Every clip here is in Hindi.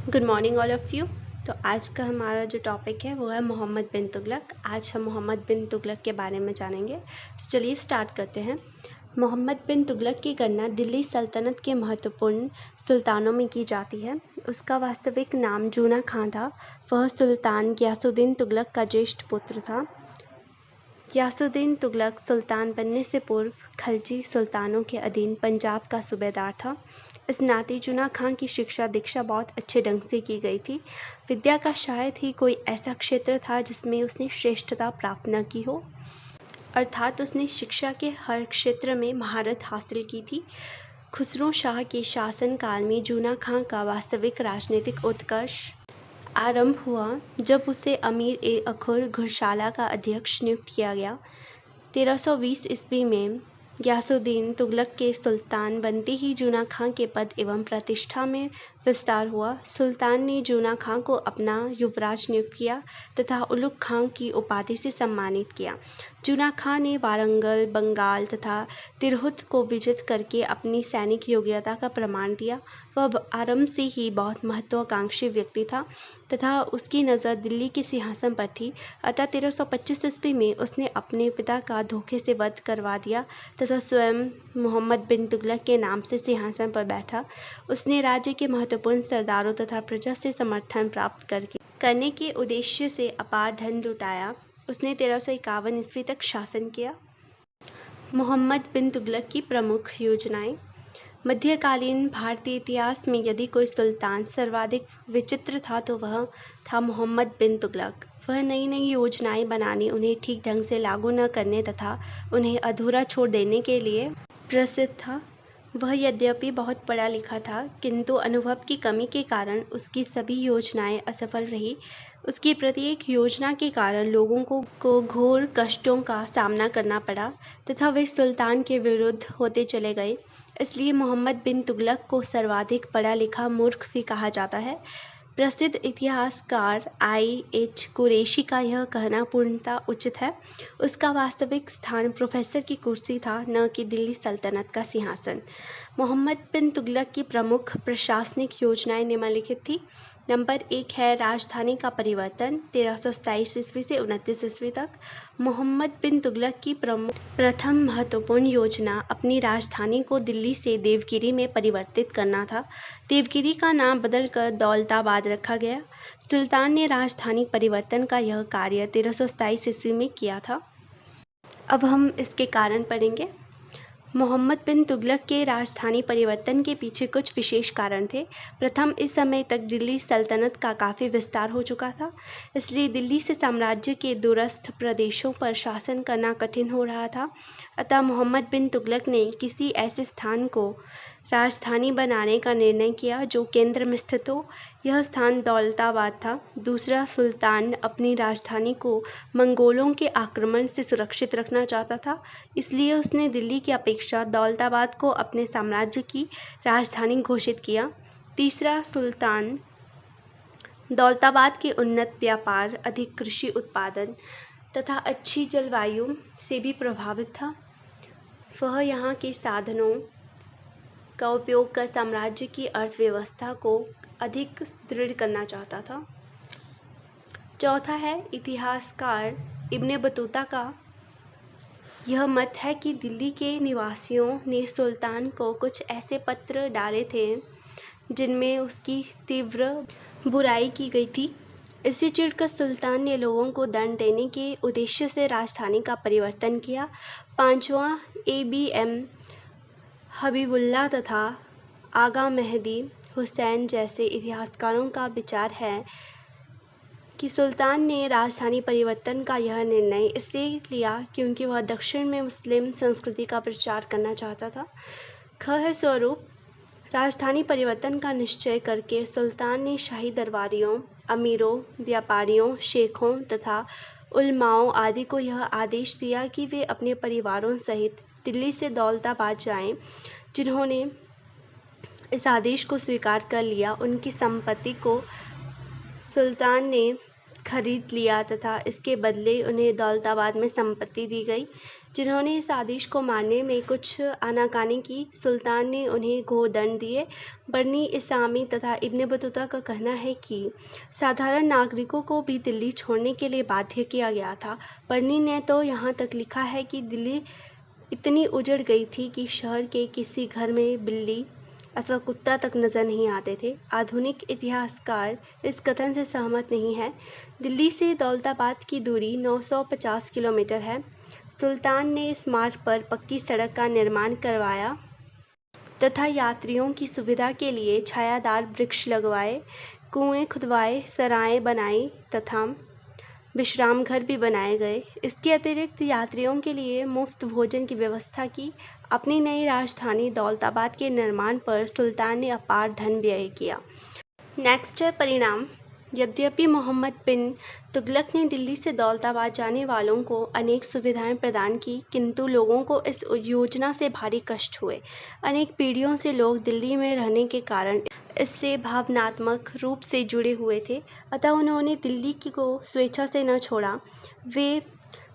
Good morning all of you. तो आज का हमारा जो टॉपिक है वो है मोहम्मद बिन तुगलक। आज हम मोहम्मद बिन तुगलक के बारे में जानेंगे। तो चलिए स्टार्ट करते हैं। मोहम्मद बिन तुगलक की गणना दिल्ली सल्तनत के महत्वपूर्ण सुल्तानों में की जाती है। उसका वास्तविक नाम जूना खां था। वह सुल्तान गियासुद्दीन तुगलक का ज्येष्ठ पुत्र था। गियासुद्दीन तुगलक सुल्तान बनने से पूर्व खलजी सुल्तानों के अधीन पंजाब का सूबेदार था। इस नाते जूना खां की शिक्षा दीक्षा बहुत अच्छे ढंग से की गई थी। विद्या का शायद ही कोई ऐसा क्षेत्र था जिसमें उसने श्रेष्ठता प्राप्त न की हो, अर्थात उसने शिक्षा के हर क्षेत्र में महारत हासिल की थी। खुसरो शाह के शासनकाल में जूना खां का वास्तविक राजनीतिक उत्कर्ष आरंभ हुआ जब उसे अमीर ए अखुर घुड़शाला का अध्यक्ष नियुक्त किया गया। 1320 ईस्वी में गियासुद्दीन तुगलक के सुल्तान बनते ही जूना खां के पद एवं प्रतिष्ठा में विस्तार हुआ। सुल्तान ने जूना खां को अपना युवराज नियुक्त किया तथा उलुग खां की उपाधि से सम्मानित किया। जूना खां ने वारंगल, बंगाल तथा तिरहुत को विजित करके अपनी सैनिक योग्यता का प्रमाण दिया। वह आरंभ से ही बहुत महत्वाकांक्षी व्यक्ति था तथा उसकी नज़र दिल्ली के सिंहासन पर थी। अतः 1325 ईस्वी में उसने अपने पिता का धोखे से वध करवा दिया तथा स्वयं मोहम्मद बिन तुगलक के नाम से सिंहासन पर बैठा। उसने राज्य के महत्वपूर्ण सरदारों तथा प्रजा से समर्थन प्राप्त करने के उद्देश्य से अपार धन लुटाया। उसने 1351 ईस्वी तक शासन किया। मोहम्मद बिन तुगलक की प्रमुख योजनाएं। मध्यकालीन भारतीय इतिहास में यदि कोई सुल्तान सर्वाधिक विचित्र था तो वह था मोहम्मद बिन तुगलक। वह नई नई योजनाएं बनाने, उन्हें ठीक ढंग से लागू न करने तथा उन्हें अधूरा छोड़ देने के लिए प्रसिद्ध था। वह यद्यपि बहुत पढ़ा लिखा था, किंतु अनुभव की कमी के कारण उसकी सभी योजनाएं असफल रही। उसकी प्रत्येक योजना के कारण लोगों को घोर कष्टों का सामना करना पड़ा तथा वे सुल्तान के विरुद्ध होते चले गए। इसलिए मोहम्मद बिन तुगलक को सर्वाधिक पढ़ा लिखा मूर्ख भी कहा जाता है। प्रसिद्ध इतिहासकार I.H. कुरैशी का यह कहना पूर्णतः उचित है। उसका वास्तविक स्थान प्रोफेसर की कुर्सी था, न कि दिल्ली सल्तनत का सिंहासन। मोहम्मद बिन तुगलक की प्रमुख प्रशासनिक योजनाएं निम्नलिखित थी। नंबर 1 है राजधानी का परिवर्तन 1327 ईस्वी से 29 ईस्वी तक। मोहम्मद बिन तुगलक की प्रथम महत्वपूर्ण योजना अपनी राजधानी को दिल्ली से देवगिरी में परिवर्तित करना था। देवगिरी का नाम बदलकर दौलताबाद रखा गया। सुल्तान ने राजधानी परिवर्तन का यह कार्य 1327 ईस्वी में किया था। अब हम इसके कारण पढ़ेंगे। मोहम्मद बिन तुगलक के राजधानी परिवर्तन के पीछे कुछ विशेष कारण थे। प्रथम, इस समय तक दिल्ली सल्तनत का काफ़ी विस्तार हो चुका था, इसलिए दिल्ली से साम्राज्य के दूरस्थ प्रदेशों पर शासन करना कठिन हो रहा था। अतः मोहम्मद बिन तुगलक ने किसी ऐसे स्थान को राजधानी बनाने का निर्णय किया जो केंद्र में स्थित हो। यह स्थान दौलताबाद था। दूसरा, सुल्तान अपनी राजधानी को मंगोलों के आक्रमण से सुरक्षित रखना चाहता था, इसलिए उसने दिल्ली की अपेक्षा दौलताबाद को अपने साम्राज्य की राजधानी घोषित किया। तीसरा, सुल्तान दौलताबाद के उन्नत व्यापार, अधिक कृषि उत्पादन तथा अच्छी जलवायु से भी प्रभावित था। वह यहाँ के साधनों का उपयोग कर साम्राज्य की अर्थव्यवस्था को अधिक दृढ़ करना चाहता था। चौथा है, इतिहासकार इब्ने बतूता का यह मत है कि दिल्ली के निवासियों ने सुल्तान को कुछ ऐसे पत्र डाले थे जिनमें उसकी तीव्र बुराई की गई थी। इससे चिढ़कर सुल्तान ने लोगों को दंड देने के उद्देश्य से राजधानी का परिवर्तन किया। पांचवा, ABM हबीबुल्लाह तथा आगा मेहदी हुसैन जैसे इतिहासकारों का विचार है कि सुल्तान ने राजधानी परिवर्तन का यह निर्णय इसलिए लिया क्योंकि वह दक्षिण में मुस्लिम संस्कृति का प्रचार करना चाहता था। ख स्वरूप, राजधानी परिवर्तन का निश्चय करके सुल्तान ने शाही दरबारियों, अमीरों, व्यापारियों, शेखों तथा उलमाओं आदि को यह आदेश दिया कि वे अपने परिवारों सहित दिल्ली से दौलताबाद जाएं। जिन्होंने इस आदेश को स्वीकार कर लिया, उनकी संपत्ति को सुल्तान ने खरीद लिया तथा इसके बदले उन्हें दौलताबाद में संपत्ति दी गई, जिन्होंने इस आदेश को मानने में कुछ आनाकानी की, सुल्तान ने उन्हें घोर दंड दिए। बरनी इसामी तथा इब्न बतूता का कहना है कि साधारण नागरिकों को भी दिल्ली छोड़ने के लिए बाध्य किया गया था। बरनी ने तो यहाँ तक लिखा है कि दिल्ली इतनी उजड़ गई थी कि शहर के किसी घर में बिल्ली अथवा कुत्ता तक नजर नहीं आते थे। आधुनिक इतिहासकार इस कथन से सहमत नहीं है। दिल्ली से दौलताबाद की दूरी 950 किलोमीटर है। सुल्तान ने इस मार्ग पर पक्की सड़क का निर्माण करवाया तथा यात्रियों की सुविधा के लिए छायादार वृक्ष लगवाए, कुएं खुदवाए, सराएं बनाई तथा विश्राम घर भी बनाए गए। इसके अतिरिक्त यात्रियों के लिए मुफ्त भोजन की व्यवस्था की। अपनी नई राजधानी दौलताबाद के निर्माण पर सुल्तान ने अपार धन व्यय किया। नेक्स्ट है परिणाम। यद्यपि मोहम्मद बिन तुगलक ने दिल्ली से दौलताबाद जाने वालों को अनेक सुविधाएं प्रदान की, किंतु लोगों को इस योजना से भारी कष्ट हुए। अनेक पीढ़ियों से लोग दिल्ली में रहने के कारण इससे भावनात्मक रूप से जुड़े हुए थे, अतः उन्होंने दिल्ली को स्वेच्छा से न छोड़ा। वे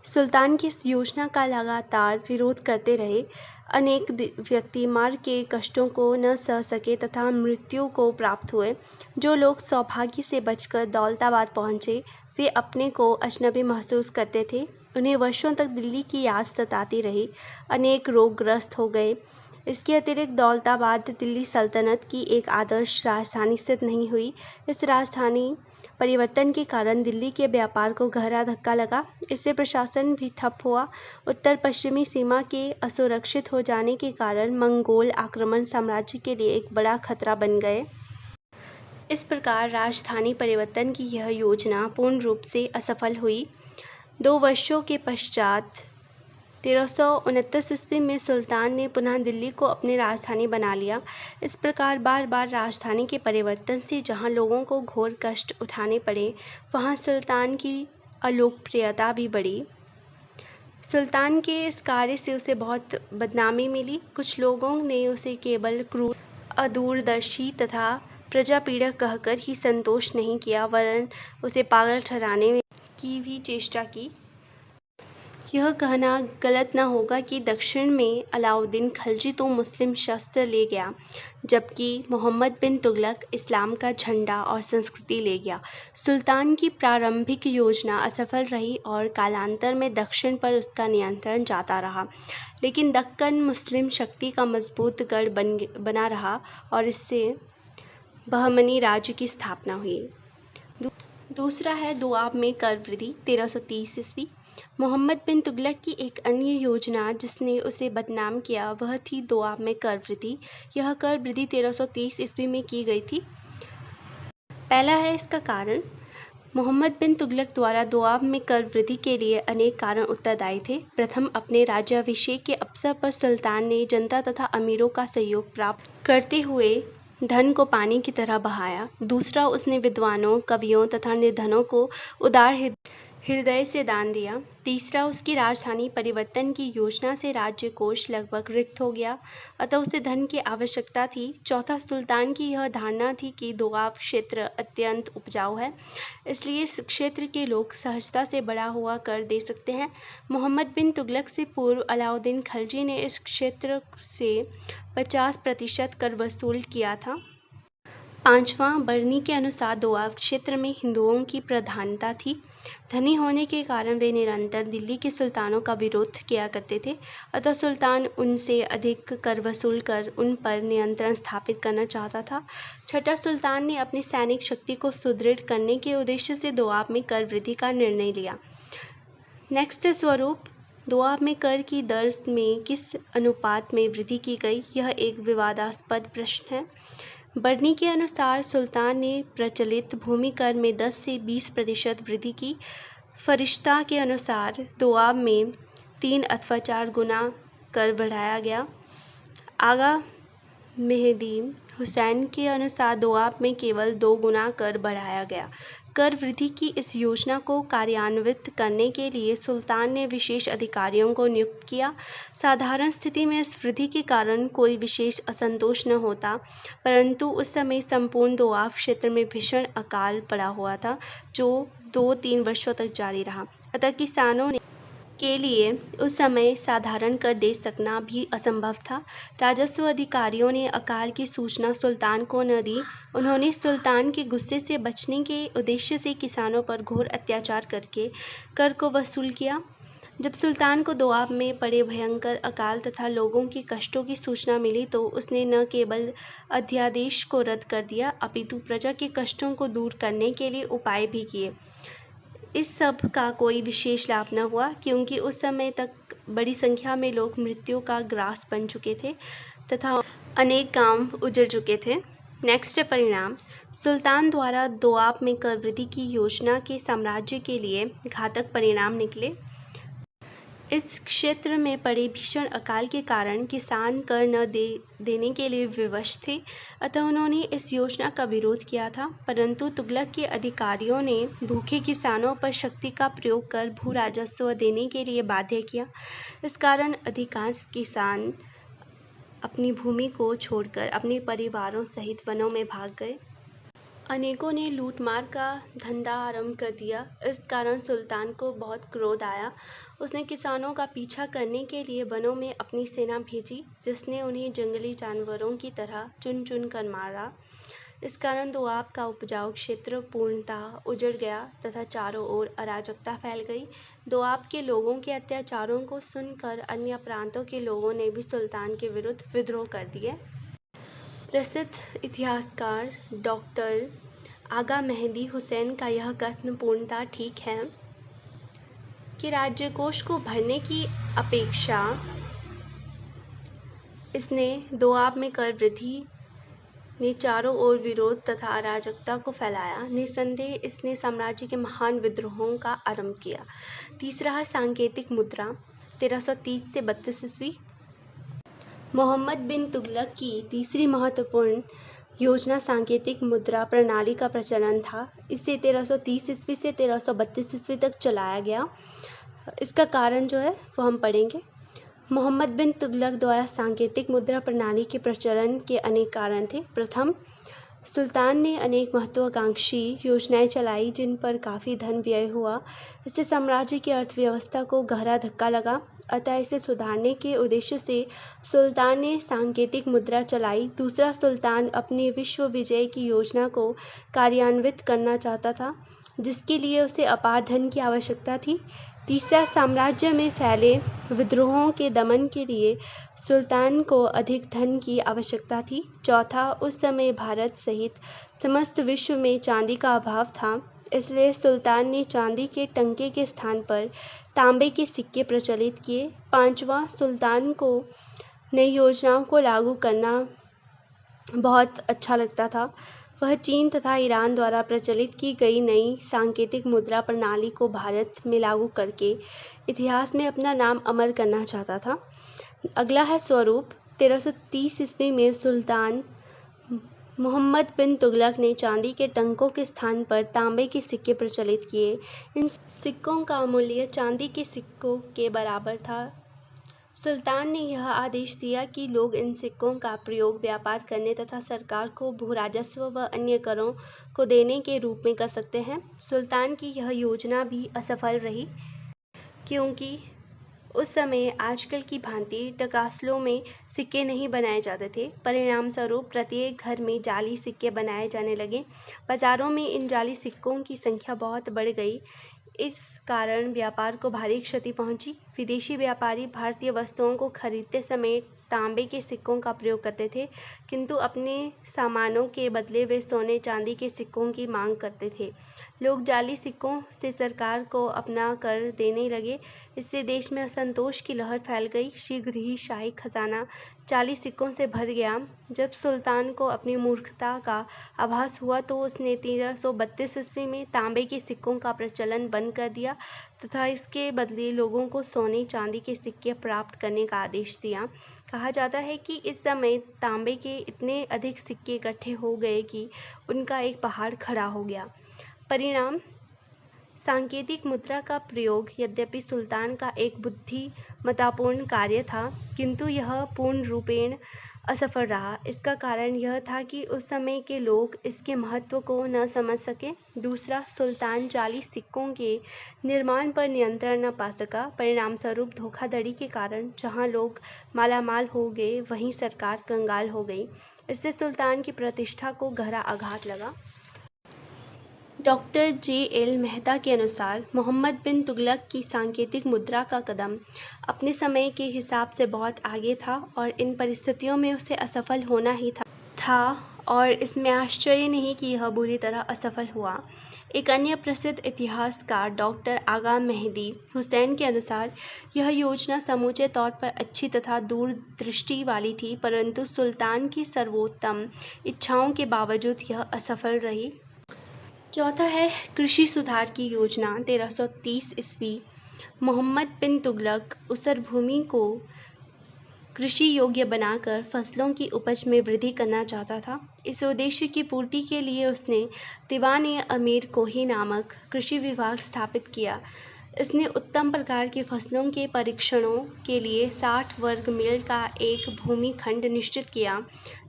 सुल्तान की इस योजना का लगातार विरोध करते रहे। अनेक व्यक्ति मार्ग के कष्टों को न सह सके तथा मृत्यु को प्राप्त हुए। जो लोग सौभाग्य से बचकर दौलताबाद पहुँचे, वे अपने को अजनबी महसूस करते थे। उन्हें वर्षों तक दिल्ली की याद सताती रही। अनेक रोगग्रस्त हो गए। इसके अतिरिक्त दौलताबाद दिल्ली सल्तनत की एक आदर्श राजधानी सिद्ध नहीं हुई। इस राजधानी परिवर्तन के कारण दिल्ली के व्यापार को गहरा धक्का लगा। इससे प्रशासन भी ठप हुआ। उत्तर पश्चिमी सीमा के असुरक्षित हो जाने के कारण मंगोल आक्रमण साम्राज्य के लिए एक बड़ा खतरा बन गए। इस प्रकार राजधानी परिवर्तन की यह योजना पूर्ण रूप से असफल हुई। 2 वर्षों के पश्चात 1329 ईस्वी में सुल्तान ने पुनः दिल्ली को अपनी राजधानी बना लिया। इस प्रकार बार बार राजधानी के परिवर्तन से जहां लोगों को घोर कष्ट उठाने पड़े, वहां सुल्तान की अलोकप्रियता भी बढ़ी। सुल्तान के इस कार्य से उसे बहुत बदनामी मिली। कुछ लोगों ने उसे केवल क्रूर, अदूरदर्शी तथा प्रजापीड़क कहकर ही संतोष नहीं किया, वरन उसे पागल ठहराने की भी चेष्टा की। यह कहना गलत न होगा कि दक्षिण में अलाउद्दीन खिलजी तो मुस्लिम शस्त्र ले गया, जबकि मोहम्मद बिन तुगलक इस्लाम का झंडा और संस्कृति ले गया। सुल्तान की प्रारंभिक योजना असफल रही और कालांतर में दक्षिण पर उसका नियंत्रण जाता रहा, लेकिन दक्कन मुस्लिम शक्ति का मजबूत गढ़ बना रहा और इससे बहमनी राज्य की स्थापना हुई। दूसरा है दोआब में कर वृद्धि 1330 ईस्वी। मोहम्मद बिन तुगलक की एक अन्य योजना जिसने उसे बदनाम किया वह थी दोआब में कर वृद्धि। यह कर वृद्धि 1330 ईस्वी में की गई थी। पहला है इसका कारण। मोहम्मद बिन तुगलक द्वारा दोआब में कर वृद्धि के लिए अनेक कारण उत्तरदायी थे। प्रथम, अपने राज्याभिषेक के अवसर पर सुल्तान ने जनता तथा अमीरों का सहयोग प्राप्त करते हुए धन को पानी की तरह बहाया। दूसरा, उसने विद्वानों, कवियों तथा निर्धनों को उदार हृदय से दान दिया। तीसरा, उसकी राजधानी परिवर्तन की योजना से राज्य कोष लगभग रिक्त हो गया, अतः उसे धन की आवश्यकता थी। चौथा, सुल्तान की यह धारणा थी कि दोआब क्षेत्र अत्यंत उपजाऊ है, इसलिए इस क्षेत्र के लोग सहजता से बढ़ा हुआ कर दे सकते हैं। मोहम्मद बिन तुगलक से पूर्व अलाउद्दीन खिलजी ने इस क्षेत्र से 50% कर वसूल किया था। पांचवां, बरनी के अनुसार दोआब क्षेत्र में हिंदुओं की प्रधानता थी। धनी होने के कारण वे निरंतर दिल्ली के सुल्तानों का विरोध किया करते थे, अतः सुल्तान उनसे अधिक कर वसूल कर उन पर नियंत्रण स्थापित करना चाहता था। छठा, सुल्तान ने अपनी सैनिक शक्ति को सुदृढ़ करने के उद्देश्य से दोआब में कर वृद्धि का निर्णय लिया। नेक्स्ट स्वरूप, दोआब में कर की दर में किस अनुपात में वृद्धि की गई, यह एक विवादास्पद प्रश्न है। बरनी के अनुसार सुल्तान ने प्रचलित भूमि कर में 10 से 20% वृद्धि की। फरिश्ता के अनुसार दोआब में 3 अथवा 4 गुना कर बढ़ाया गया। आगा मेहदी हुसैन के अनुसार दोआब में केवल 2 गुना कर बढ़ाया गया। कर वृद्धि की इस योजना को कार्यान्वित करने के लिए सुल्तान ने विशेष अधिकारियों को नियुक्त किया। साधारण स्थिति में इस वृद्धि के कारण कोई विशेष असंतोष न होता, परंतु उस समय संपूर्ण दोआब क्षेत्र में भीषण अकाल पड़ा हुआ था, जो 2-3 वर्षों तक जारी रहा। अतः के लिए उस समय साधारण कर दे सकना भी असंभव था। राजस्व अधिकारियों ने अकाल की सूचना सुल्तान को न दी। उन्होंने सुल्तान के गुस्से से बचने के उद्देश्य से किसानों पर घोर अत्याचार करके कर को वसूल किया। जब सुल्तान को दोआब में पड़े भयंकर अकाल तथा लोगों के कष्टों की सूचना मिली तो उसने न केवल अध्यादेश को रद्द कर दिया अपितु प्रजा के कष्टों को दूर करने के लिए उपाय भी किए। इस सब का कोई विशेष लाभ न हुआ क्योंकि उस समय तक बड़ी संख्या में लोग मृत्यु का ग्रास बन चुके थे तथा अनेक गांव उजड़ चुके थे। नेक्स्ट है परिणाम। सुल्तान द्वारा दोआब में कर वृद्धि की योजना के साम्राज्य के लिए घातक परिणाम निकले। इस क्षेत्र में पड़े भीषण अकाल के कारण किसान कर न देने के लिए विवश थे, अतः उन्होंने इस योजना का विरोध किया था। परंतु तुगलक के अधिकारियों ने भूखे किसानों पर शक्ति का प्रयोग कर भू राजस्व देने के लिए बाध्य किया। इस कारण अधिकांश किसान अपनी भूमि को छोड़कर अपने परिवारों सहित वनों में भाग गए। अनेकों ने लूटमार का धंधा आरंभ कर दिया। इस कारण सुल्तान को बहुत क्रोध आया। उसने किसानों का पीछा करने के लिए वनों में अपनी सेना भेजी, जिसने उन्हें जंगली जानवरों की तरह चुन चुन कर मारा। इस कारण दोआब का उपजाऊ क्षेत्र पूर्णतः उजड़ गया तथा चारों ओर अराजकता फैल गई। दोआब के लोगों के अत्याचारों को सुनकर अन्य प्रांतों के लोगों ने भी सुल्तान के विरुद्ध विद्रोह कर दिए। प्रसिद्ध इतिहासकार डॉक्टर आगा मेहदी हुसैन का यह कथन पूर्णतः ठीक है कि राज्यकोष को भरने की अपेक्षा इसने दोआब में कर वृद्धि ने चारों ओर विरोध तथा अराजकता को फैलाया। निसंदेह इसने साम्राज्य के महान विद्रोहों का आरंभ किया। तीसरा है सांकेतिक मुद्रा 1330 से 32 ईस्वी। मोहम्मद बिन तुगलक की तीसरी महत्वपूर्ण योजना सांकेतिक मुद्रा प्रणाली का प्रचलन था। इसे 1330 ईस्वी से 1332 ईस्वी तक चलाया गया। इसका कारण जो है वो हम पढ़ेंगे। मोहम्मद बिन तुगलक द्वारा सांकेतिक मुद्रा प्रणाली के प्रचलन के अनेक कारण थे। प्रथम, सुल्तान ने अनेक महत्वाकांक्षी योजनाएं चलाई जिन पर काफ़ी धन व्यय हुआ। इससे साम्राज्य की अर्थव्यवस्था को गहरा धक्का लगा, अतः इसे सुधारने के उद्देश्य से सुल्तान ने सांकेतिक मुद्रा चलाई। दूसरा, सुल्तान अपनी विश्व विजय की योजना को कार्यान्वित करना चाहता था, जिसके लिए उसे अपार धन की आवश्यकता थी। तीसरा, साम्राज्य में फैले विद्रोहों के दमन के लिए सुल्तान को अधिक धन की आवश्यकता थी। चौथा, उस समय भारत सहित समस्त विश्व में चांदी का अभाव था, इसलिए सुल्तान ने चांदी के टंके के स्थान पर तांबे के सिक्के प्रचलित किए। पांचवा, सुल्तान को नई योजनाओं को लागू करना बहुत अच्छा लगता था। वह चीन तथा ईरान द्वारा प्रचलित की गई नई सांकेतिक मुद्रा प्रणाली को भारत में लागू करके इतिहास में अपना नाम अमर करना चाहता था। अगला है स्वरूप। 1330 ईस्वी में सुल्तान मोहम्मद बिन तुगलक ने चांदी के टंकों के स्थान पर तांबे के सिक्के प्रचलित किए। इन सिक्कों का मूल्य चांदी के सिक्कों के बराबर था। सुल्तान ने यह आदेश दिया कि लोग इन सिक्कों का प्रयोग व्यापार करने तथा सरकार को भू राजस्व व अन्य करों को देने के रूप में कर सकते हैं। सुल्तान की यह योजना भी असफल रही, क्योंकि उस समय आजकल की भांति टकासलों में सिक्के नहीं बनाए जाते थे। परिणाम स्वरूप प्रत्येक घर में जाली सिक्के बनाए जाने लगे। बाजारों में इन जाली सिक्कों की संख्या बहुत बढ़ गई। इस कारण व्यापार को भारी क्षति पहुंची। विदेशी व्यापारी भारतीय वस्तुओं को खरीदते समय तांबे के सिक्कों का प्रयोग करते थे, किंतु अपने सामानों के बदले वे सोने चांदी के सिक्कों की मांग करते थे। लोग जाली सिक्कों से सरकार को अपना कर देने लगे। इससे देश में असंतोष की लहर फैल गई। शीघ्र ही शाही खजाना जाली सिक्कों से भर गया। जब सुल्तान को अपनी मूर्खता का आभास हुआ तो उसने 1332 ईस्वी में तांबे के सिक्कों का प्रचलन बंद कर दिया तथा इसके बदले लोगों को सोने चांदी के सिक्के प्राप्त करने का आदेश दिया। कहा जाता है कि इस समय तांबे के इतने अधिक सिक्के इकट्ठे हो गए कि उनका एक पहाड़ खड़ा हो गया। परिणाम, सांकेतिक मुद्रा का प्रयोग यद्यपि सुल्तान का एक बुद्धिमत्तापूर्ण कार्य था, किंतु यह पूर्ण रूपेण असफल रहा। इसका कारण यह था कि उस समय के लोग इसके महत्व को न समझ सके। दूसरा, सुल्तान जाली सिक्कों के निर्माण पर नियंत्रण न पा सका। परिणामस्वरूप धोखाधड़ी के कारण जहां लोग मालामाल हो गए, वहीं सरकार कंगाल हो गई। इससे सुल्तान की प्रतिष्ठा को गहरा आघात लगा। डॉक्टर जे.एल. मेहता के अनुसार मोहम्मद बिन तुगलक की सांकेतिक मुद्रा का कदम अपने समय के हिसाब से बहुत आगे था और इन परिस्थितियों में उसे असफल होना ही था और इसमें आश्चर्य नहीं कि यह बुरी तरह असफल हुआ। एक अन्य प्रसिद्ध इतिहासकार डॉक्टर आगा मेहदी हुसैन के अनुसार यह योजना समूचे तौर पर अच्छी तथा दूरदृष्टि वाली थी, परंतु सुल्तान की सर्वोत्तम इच्छाओं के बावजूद यह असफल रही। चौथा है कृषि सुधार की योजना। 1330 ईस्वी मोहम्मद बिन तुगलक उसर भूमि को कृषि योग्य बनाकर फसलों की उपज में वृद्धि करना चाहता था। इस उद्देश्य की पूर्ति के लिए उसने दीवान-ए-अमीर कोही नामक कृषि विभाग स्थापित किया। इसने उत्तम प्रकार की फसलों के परीक्षणों के लिए 60 वर्ग मील का एक भूमि खंड निश्चित किया।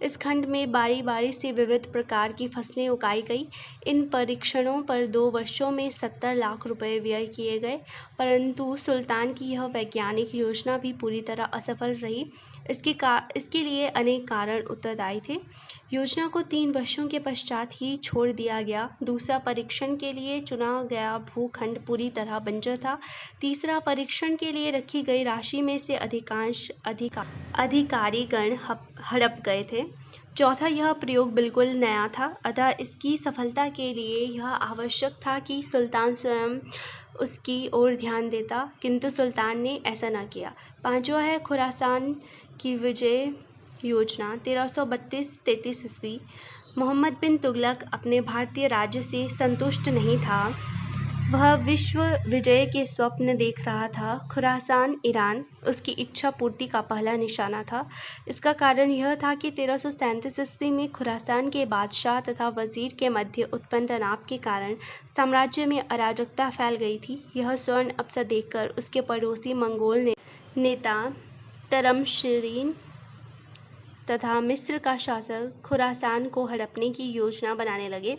इस खंड में बारी-बारी से विविध प्रकार की फसलें उगाई गई। इन परीक्षणों पर 2 वर्षों में 70 लाख रुपए व्यय किए गए, परंतु सुल्तान की यह वैज्ञानिक योजना भी पूरी तरह असफल रही। इसके लिए अनेक कारण उत्तरदायी थे। योजना को 3 वर्षों के पश्चात ही छोड़ दिया गया। दूसरा, परीक्षण के लिए चुना गया भूखंड पूरी तरह बंजर था। तीसरा, परीक्षण के लिए रखी गई राशि में से अधिकांश अधिकारीगण हड़प गए थे। चौथा, यह प्रयोग बिल्कुल नया था, अतः इसकी सफलता के लिए यह आवश्यक था कि सुल्तान स्वयं उसकी ओर ध्यान देता, किंतु सुल्तान ने ऐसा न किया। पांचवा है खुरासान की विजय योजना। 1332-33 ईस्वी मोहम्मद बिन तुगलक अपने भारतीय राज्य से संतुष्ट नहीं था। वह विश्व विजय के स्वप्न देख रहा था। खुरासान, ईरान, उसकी इच्छा पूर्ति का पहला निशाना था। इसका कारण यह था कि 1337 ईस्वी में खुरासान के बादशाह तथा वजीर के मध्य उत्पन्न तनाव के कारण साम्राज्य में अराजकता फैल गई थी। यह स्वर्ण अवसर देखकर उसके पड़ोसी मंगोल नेता तरमशरीन तथा मिस्र का शासक खुरासान को हड़पने की योजना बनाने लगे।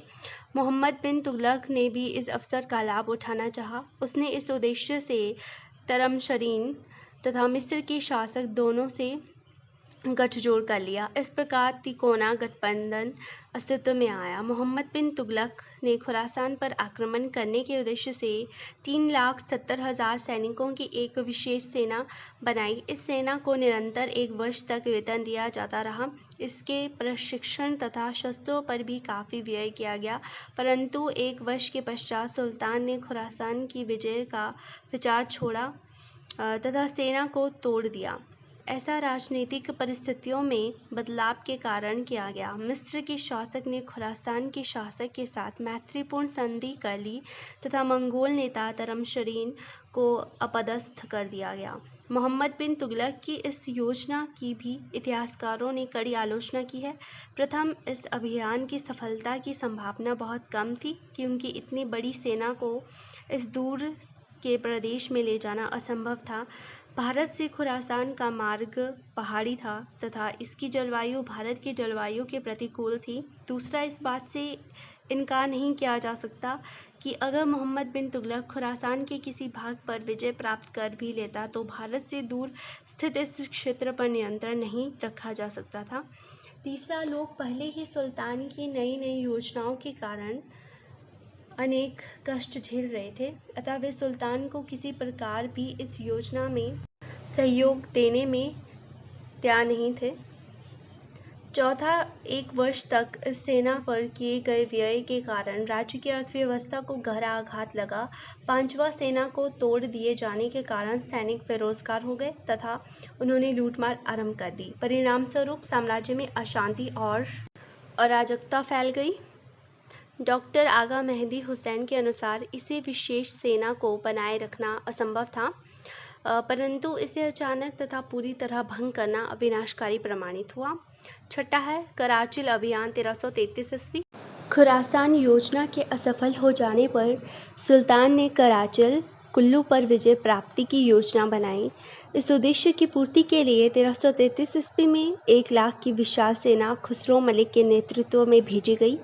मोहम्मद बिन तुगलक ने भी इस अवसर का लाभ उठाना चाहा। उसने इस उद्देश्य से तरमशरीन तथा मिस्र के शासक दोनों से गठजोड़ कर लिया। इस प्रकार तिकोना गठबंधन अस्तित्व में आया। मोहम्मद बिन तुगलक ने खुरासान पर आक्रमण करने के उद्देश्य से 3,70,000 सैनिकों की एक विशेष सेना बनाई। इस सेना को निरंतर 1 वर्ष तक वेतन दिया जाता रहा। इसके प्रशिक्षण तथा शस्त्रों पर भी काफ़ी व्यय किया गया, परंतु 1 वर्ष के पश्चात सुल्तान ने खुरासान की विजय का विचार छोड़ा तथा सेना को तोड़ दिया। ऐसा राजनीतिक परिस्थितियों में बदलाव के कारण किया गया। मिस्र के शासक ने खुरासान के शासक के साथ मैत्रीपूर्ण संधि कर ली तथा मंगोल नेता तरमशरीन को अपदस्थ कर दिया गया। मोहम्मद बिन तुगलक की इस योजना की भी इतिहासकारों ने कड़ी आलोचना की है। प्रथम, इस अभियान की सफलता की संभावना बहुत कम थी, क्योंकि इतनी बड़ी सेना को इस दूर के प्रदेश में ले जाना असंभव था। भारत से खुरासान का मार्ग पहाड़ी था तथा इसकी जलवायु भारत की जलवायु के प्रतिकूल थी। दूसरा, इस बात से इनकार नहीं किया जा सकता कि अगर मोहम्मद बिन तुगलक खुरासान के किसी भाग पर विजय प्राप्त कर भी लेता तो भारत से दूर स्थित इस क्षेत्र पर नियंत्रण नहीं रखा जा सकता था। तीसरा, लोग पहले ही सुल्तान की नई नई योजनाओं के कारण अनेक कष्ट झेल रहे थे, अतः वे सुल्तान को किसी प्रकार भी इस योजना में सहयोग देने में तैयार नहीं थे। चौथा, 1 वर्ष तक इस सेना पर किए गए व्यय के कारण राज्य की अर्थव्यवस्था को गहरा आघात लगा। पांचवा, सेना को तोड़ दिए जाने के कारण सैनिक बेरोजगार हो गए तथा उन्होंने लूटमार आरंभ कर दी। परिणाम स्वरूप साम्राज्य में अशांति और अराजकता फैल गई। डॉक्टर आगा मेहदी हुसैन के अनुसार इसे विशेष सेना को बनाए रखना असंभव था, परंतु इसे अचानक तथा पूरी तरह भंग करना विनाशकारी प्रमाणित हुआ। छठा है कराचिल अभियान 1333 ईस्वी। खुरासान योजना के असफल हो जाने पर सुल्तान ने कराचिल कुल्लू पर विजय प्राप्ति की योजना बनाई। इस उद्देश्य की पूर्ति के लिए 1333 ईस्वी में 1 लाख की विशाल सेना खुसरो मलिक के नेतृत्व में भेजी गई।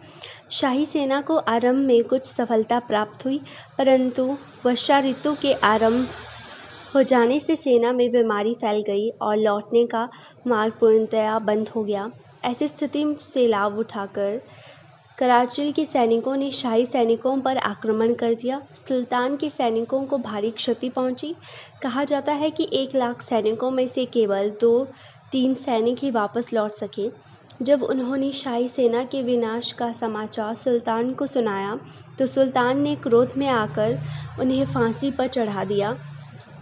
शाही सेना को आरंभ में कुछ सफलता प्राप्त हुई, परंतु वर्षा ऋतु के आरंभ हो जाने से सेना में बीमारी फैल गई और लौटने का मार्ग पूर्णतया बंद हो गया। ऐसी स्थिति से लाभ उठाकर कराचिल के सैनिकों ने शाही सैनिकों पर आक्रमण कर दिया। सुल्तान के सैनिकों को भारी क्षति पहुंची। कहा जाता है कि 1 लाख सैनिकों में से केवल 2-3 सैनिक ही वापस लौट सके। जब उन्होंने शाही सेना के विनाश का समाचार सुल्तान को सुनाया तो सुल्तान ने क्रोध में आकर उन्हें फांसी पर चढ़ा दिया।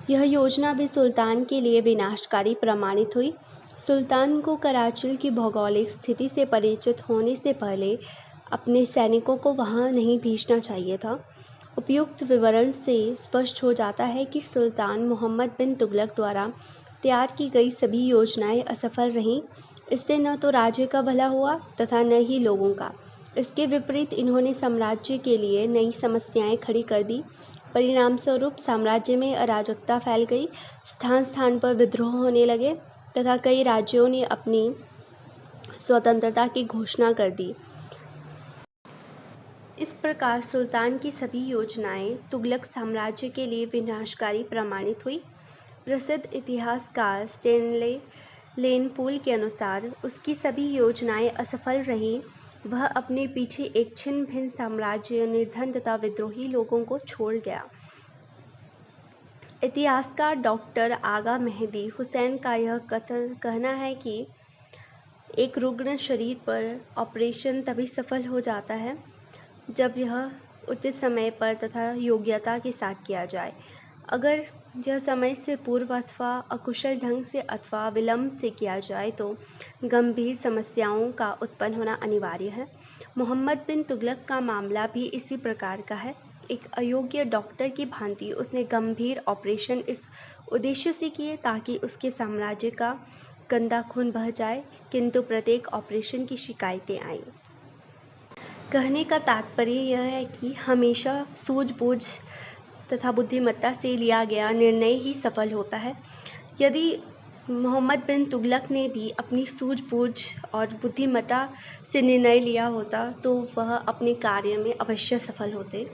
यह योजना भी सुल्तान के लिए विनाशकारी प्रमाणित हुई। सुल्तान को कराचिल की भौगोलिक स्थिति से परिचित होने से पहले अपने सैनिकों को वहां नहीं भेजना चाहिए था। उपयुक्त विवरण से स्पष्ट हो जाता है कि सुल्तान मोहम्मद बिन तुगलक द्वारा तैयार की गई सभी योजनाएं असफल रहीं। इससे न तो राज्य का भला हुआ तथा न ही लोगों का। इसके विपरीत इन्होंने साम्राज्य के लिए नई समस्याएं खड़ी कर दी। परिणाम स्वरूप साम्राज्य में अराजकता फैल गई, स्थान स्थान पर विद्रोह होने लगे तथा कई राज्यों ने अपनी स्वतंत्रता की घोषणा कर दी। इस प्रकार सुल्तान की सभी योजनाएं तुगलक साम्राज्य के लिए विनाशकारी प्रमाणित हुई। प्रसिद्ध इतिहासकार स्टेनले लेनपूल के अनुसार उसकी सभी योजनाएं असफल रहीं। वह अपने पीछे एक छिन्न भिन्न साम्राज्य, निर्धन तथा विद्रोही लोगों को छोड़ गया। इतिहासकार डॉक्टर आगा मेहदी हुसैन का यह कहना है कि एक रुग्ण शरीर पर ऑपरेशन तभी सफल हो जाता है जब यह उचित समय पर तथा योग्यता के साथ किया जाए। अगर यह समय से पूर्व अथवा अकुशल ढंग से अथवा विलंब से किया जाए तो गंभीर समस्याओं का उत्पन्न होना अनिवार्य है। मोहम्मद बिन तुगलक का मामला भी इसी प्रकार का है। एक अयोग्य डॉक्टर की भांति उसने गंभीर ऑपरेशन इस उद्देश्य से किए ताकि उसके साम्राज्य का गंदा खून बह जाए, किंतु प्रत्येक ऑपरेशन की शिकायतें आईं। कहने का तात्पर्य यह है कि हमेशा सूझबूझ तथा बुद्धिमत्ता से लिया गया निर्णय ही सफल होता है। यदि मोहम्मद बिन तुगलक ने भी अपनी सूझबूझ और बुद्धिमत्ता से निर्णय लिया होता तो वह अपने कार्य में अवश्य सफल होते।